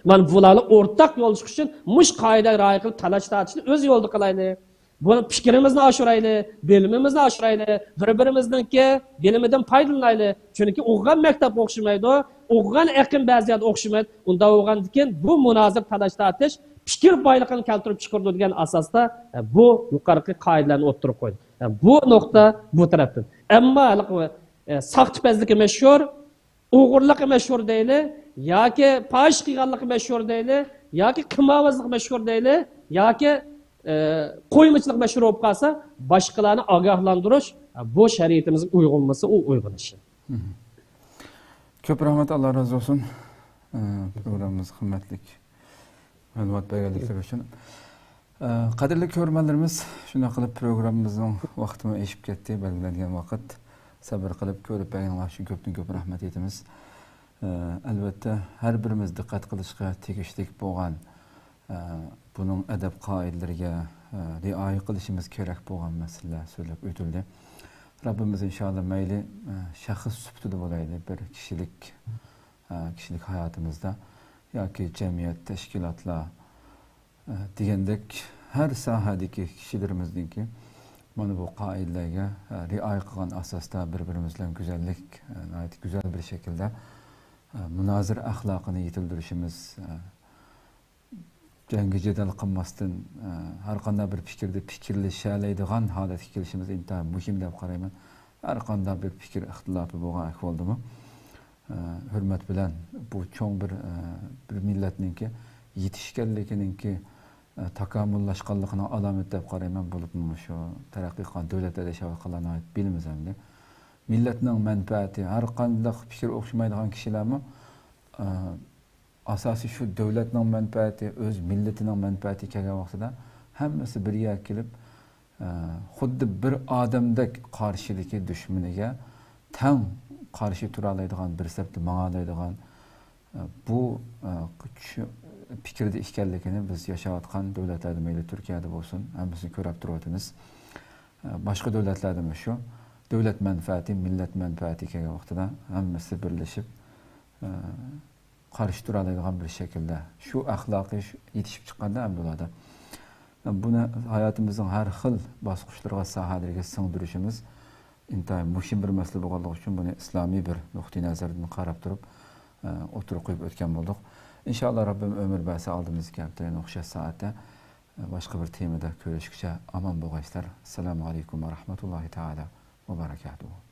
Men bularni o'rtaq yo'l chiqish uchun mush qoida rioya qilib talash-tartishni o'z yo'lda qilaylik. Buni fikrimizni oshiraylik, bilimimizni oshiraylik, bir-birimizningki bilimidan foydalanaylik. Chunki o'qigan maktab o'xshamaydi, o'qigan aql ba'ziyat o'xshamaydi. Unda o'qigandan bu munozir talash-tartish fikr boyligini keltirib chiqardi degan asosda bu yuqorqi qoidalarni o'ttirib qo'ydi. Bu nuqta bu tarafdan. Ammo soxtipazligi mashhur, o'g'irligi mashhur deyli, yoki fohish qilganligi mashhur deyli, yoki qimorvozlik mashhur deyli, yoki qo'ymachilik mashhur bo'lib qolsa, boshqalarni ogohlantirish bu shariatimizga uyg'un bo'lsa, u uyg'un ish. Ko'p rahmat, Alloh razı olsun. Programımız himmetlik ma'lumot berganliklari uchun. Qadrli ko'rmanlarimiz, shunday qilib programmamizning vaqtini eshib ketdi, belgilangan vaqt. Sabr qilib ko'rib berganlar uchun ko'p rahmat aytamiz. Albatta har birimiz diqqat qilishga tegishli bo'lgan buning adab qoidalariga rioya qilishimiz kerak bo'lgan masalalar so'zlab o'tildi. Rabbimiz inshaalloh mayli shaxs sifatida bo'laydi, bir kishilik hayotimizda yoki jamiyat, tashkilotlar degandek har sohadagi kishilarimizningki mana bu qoidalarga rioya qilgan asosda bir-birimiz bilan go'zal bir shaklda munozir axloqini yetildirishimiz, jangi jadal qilmasdan har qanday bir fikrda fikrlashalaydigan holatga kelishimiz intayin muhim deb qarayman. Har qanday bir fikr ixtilofi bo'lgan ahvoldami, hurmat bilan bu cho'ng bir millatningki yetishganligininki takamullashganligini alomat deb qarayman. Bo'lib shu taraqqiy qilgan davlatlarda yashayotganlarni bilamiz endi. Millatning manfaati, har qanday fikr o'xshamaydigan kishilarmi asosiy shu davlatning manfaati, o'z millatining manfaati kelgan vaqtida hammasi bir yerga kelib, xuddi bir odamdek qarshiligi dushmaniga tang qarshi tura oladigan, bir safda ma'nolaydigan bu fikrda ekanligini biz yashayotgan davlatlarda, mayli Turkiyada bo'lsin, hammasini ko'rib turibmiz. Boshqa davlatlarda ham shu davlat manfaati, millat manfaati kelgan vaqtida hammasi birlashib qarshi tura oladigan bir shaklda shu axloqiy yetishib chiqqanda ham bo'ladi. Buni hayotimizning har xil bosqichlariga, sohalariga singdirishimiz intayin muhim bir masala bo'lganligi uchun buni islomiy bir nuqtai nazardan qarab turib o'tirib qo'yib o'tgan bo'ldik. İnşallah Rabbim ömür berse aldığımız kaptayın o'xshash saatda boshqa bir temada ko'rishguncha aman bo'linglar. Assalomu alaykum va rahmatullohi taala va barakatuh.